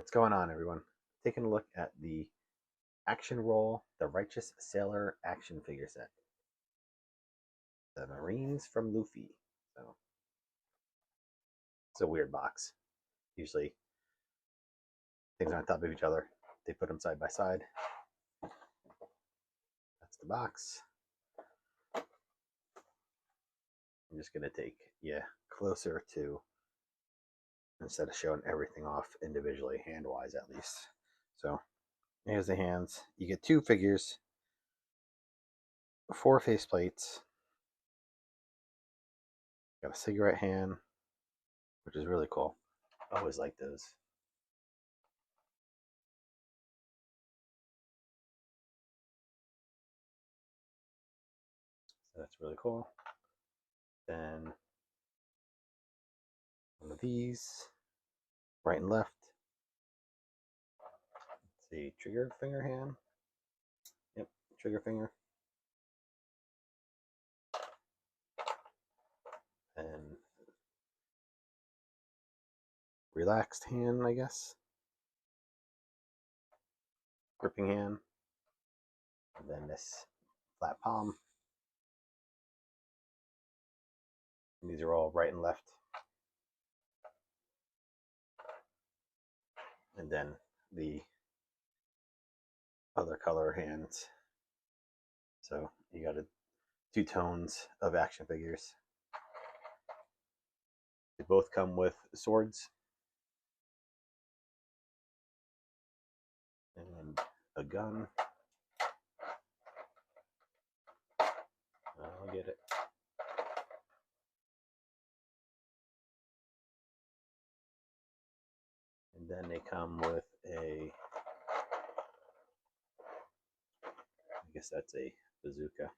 What's going on, everyone? Taking a look at the Action Roll, the Righteous Sailor action figure set. The Marines from Luffy. So it's a weird box. Usually things are on top of each other. They put them side by side. That's the box. I'm just going to take you closer to, instead of showing everything off individually, hand-wise at least. So here's the hands. You get two figures, four faceplates. Got a cigarette hand, which is really cool. I always like those. So that's really cool. Then one of these, right and left. Let's see, trigger finger hand. Yep, trigger finger. And relaxed hand, I guess. Gripping hand. And then this flat palm. And these are all right and left. And then the other color hands. So you got two tones of action figures. They both come with swords and a gun. I'll get it. And then they come with a, I guess that's a bazooka.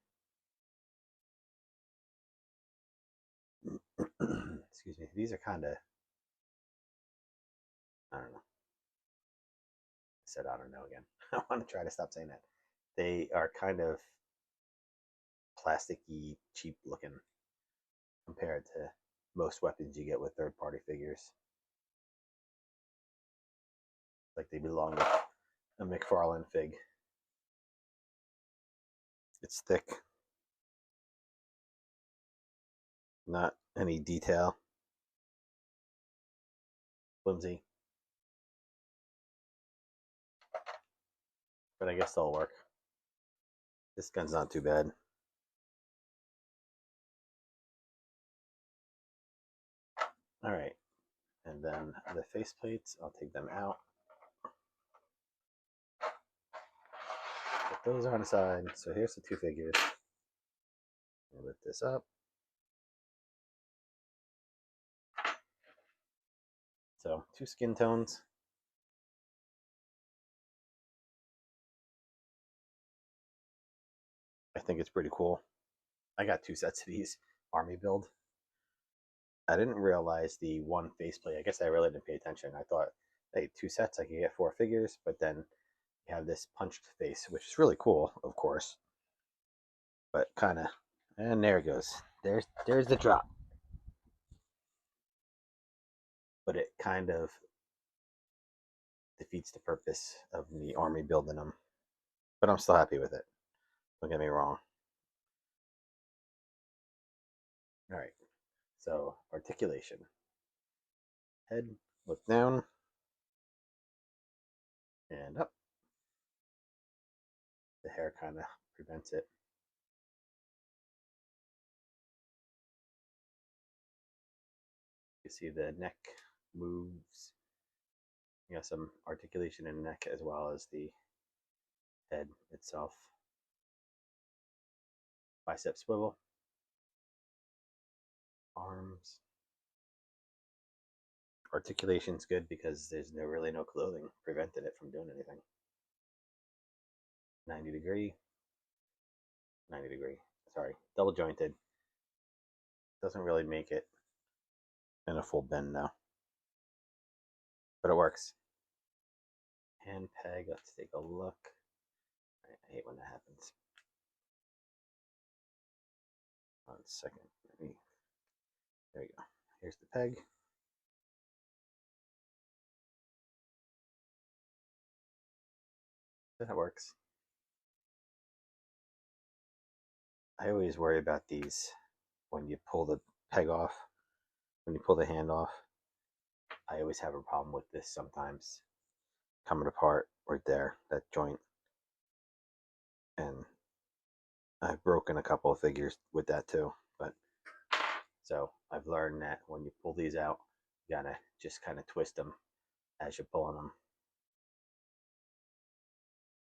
Excuse me. These are kind of, I don't know. I said I don't know again. I want to try to stop saying that. They are kind of plasticky, cheap looking compared to most weapons you get with third party figures. Like they belong to a McFarlane fig. It's thick, not any detail. Flimsy. But I guess they'll work. This gun's not too bad. All right. And then the faceplates, I'll take them out. Put those on the side. So here's the two figures. I'll lift this up. So two skin tones. I think it's pretty cool. I got two sets of these army build. I didn't realize the one faceplate. I guess I really didn't pay attention. I thought, hey, two sets, I could get four figures, but then you have this punched face, which is really cool, of course. But kind of, and there it goes. There's the drop. But it kind of defeats the purpose of the army building them. But I'm still happy with it. Don't get me wrong. All right. So articulation. Head, look down, and up. The hair kind of prevents it. You see the neck moves. You have some articulation in the neck as well as the head itself. Bicep swivel. Arms. Articulation's good because there's really no clothing preventing it from doing anything. 90 degree. 90 degree. Sorry, double jointed. Doesn't really make it in a full bend now. But it works. Hand peg, let's take a look. I hate when that happens. 1 second. There you go. Here's the peg. That works. I always worry about these when you pull the peg off, when you pull the hand off. I always have a problem with this sometimes coming apart right there, that joint. And I've broken a couple of figures with that too. But so I've learned that when you pull these out, you gotta just kind of twist them as you're pulling them.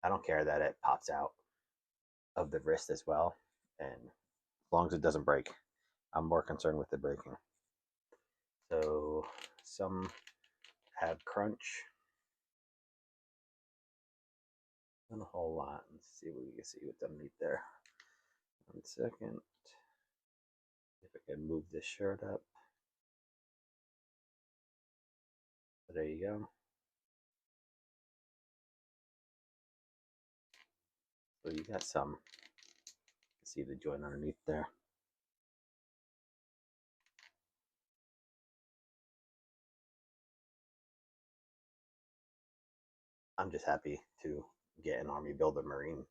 I don't care that it pops out of the wrist as well, and as long as it doesn't break, I'm more concerned with the breaking. So some have crunch, not a whole lot. Let's see what we can see what's underneath there. 1 second. If I can move this shirt up. There you go. So you got some. See the joint underneath there. I'm just happy to get an Army Builder Marine.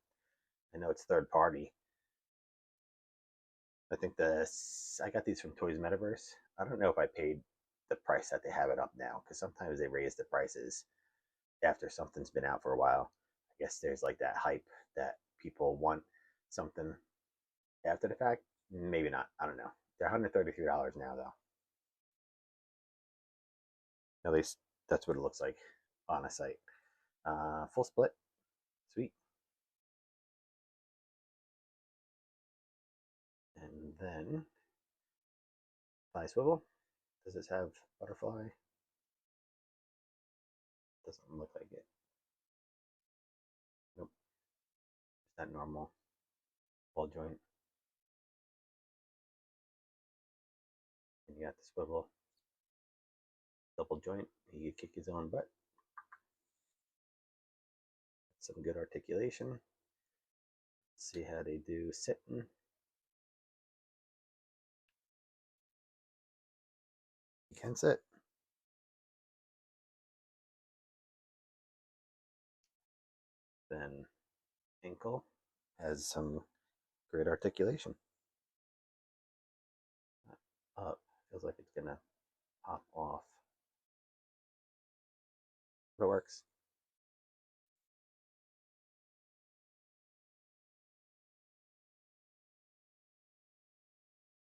I know it's third party. I think I got these from Toys Metaverse. I don't know if I paid the price that they have it up now, because sometimes they raise the prices after something's been out for a while. I guess there's like that hype that people want something after the fact. Maybe not. I don't know. They're $133 now, though. At least that's what it looks like on a site. Full split. Sweet. And then fly swivel. Does this have butterfly? Doesn't look like it. Nope. Is that normal ball joint? And you got the swivel. Double joint. He could kick his own butt. Some good articulation. Let's see how they do sitting. You can sit. Then ankle has some great articulation. Up. Feels like it's gonna pop off. But it works.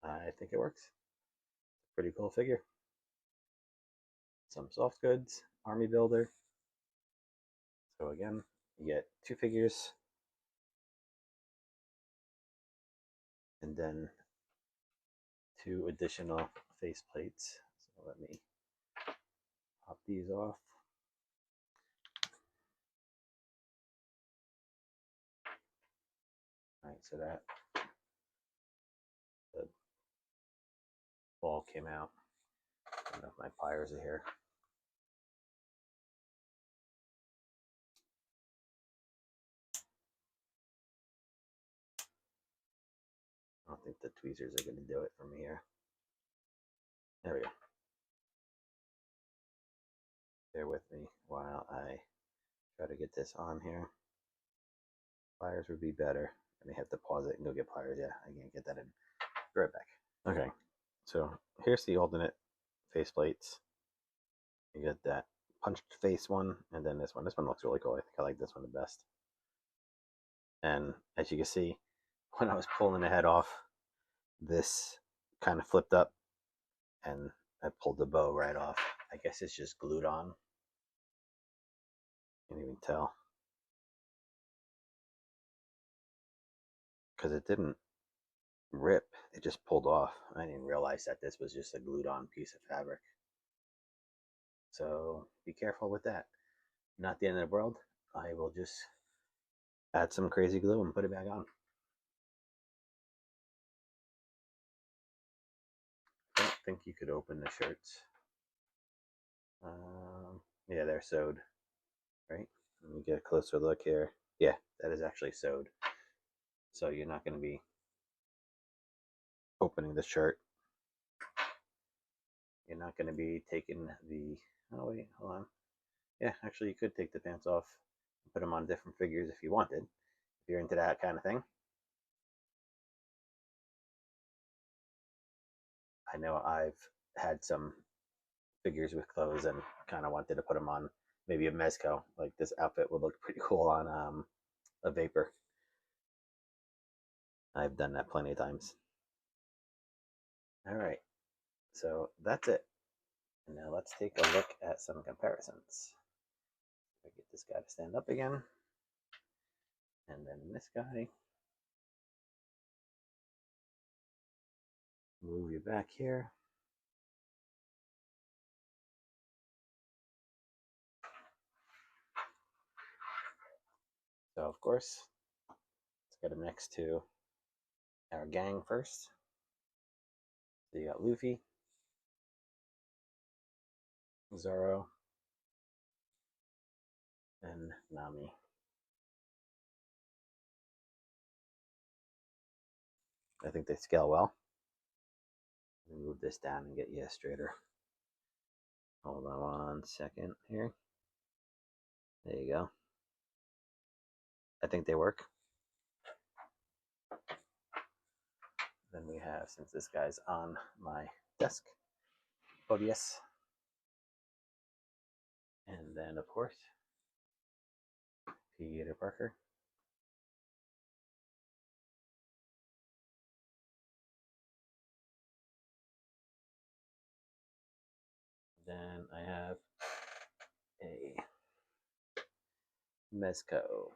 I think it works. Pretty cool figure. Some soft goods, Army Builder. So again, you get 2 figures, and then 2 additional face plates. So let me pop these off. All right, so that the ball came out. I don't know if my pliers are here. I don't think the tweezers are going to do it for me here. There we go. Bear with me while I try to get this on here. Pliers would be better. I may have to pause it and go get pliers. Yeah, I can't get that in. Be right back. Okay, so here's the alternate faceplates. You get that punched face one, and then this one. This one looks really cool. I think I like this one the best. And as you can see, when I was pulling the head off, this kind of flipped up, and I pulled the bow right off. I guess it's just glued on. Can't even tell. Because it didn't rip, it just pulled off. I didn't realize that this was just a glued on piece of fabric. So be careful with that. Not the end of the world. I will just add some crazy glue and put it back on. I don't think you could open the shirts. Yeah, they're sewed, right? Let me get a closer look here. Yeah, that is actually sewed. So you're not going to be opening the shirt. You're not going to be taking the, oh wait, hold on. Yeah, actually you could take the pants off, put them on different figures if you wanted, if you're into that kind of thing. I know I've had some figures with clothes and kind of wanted to put them on maybe a Mezco. Like this outfit would look pretty cool on a Vapor. I've done that plenty of times. All right, so that's it. And now let's take a look at some comparisons. I get this guy to stand up again. And then this guy. Move you back here. So, of course, let's get him next to our gang first. So you got Luffy, Zoro, and Nami. I think they scale well. Let me move this down and get you straighter. Hold on 1 second here. There you go. I think they work. Then we have, since this guy's on my desk, Podius. And then, of course, Peter Parker. Then I have a Mezco.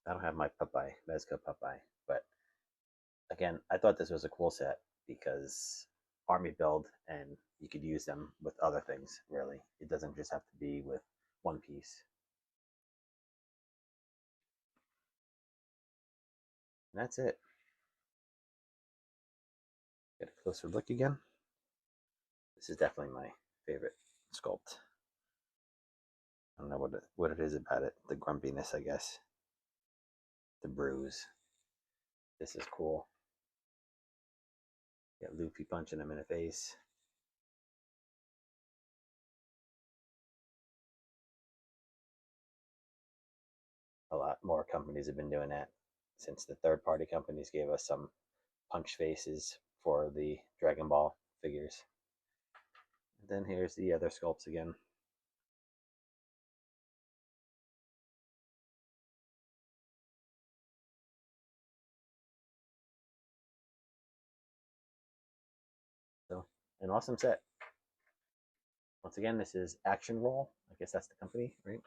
I don't have my Popeye, Mezco Popeye, but again, I thought this was a cool set because army build and you could use them with other things, really. It doesn't just have to be with one piece. And that's it. Get a closer look again. This is definitely my favorite sculpt. I don't know what it is about it. The grumpiness, I guess. The bruise. This is cool. Get Luffy punching him in the face. A lot more companies have been doing that since the third-party companies gave us some punch faces for the Dragon Ball figures. And then here's the other sculpts again. So, an awesome set. Once again, this is Action Roll. I guess that's the company, right?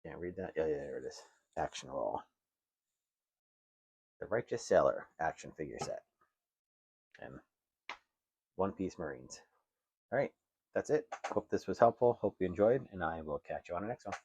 Can't read that. Yeah, there it is. Action Roll. The Righteous Sailor action figure set. And One Piece Marines. All right, that's it. Hope this was helpful. Hope you enjoyed, and I will catch you on the next one.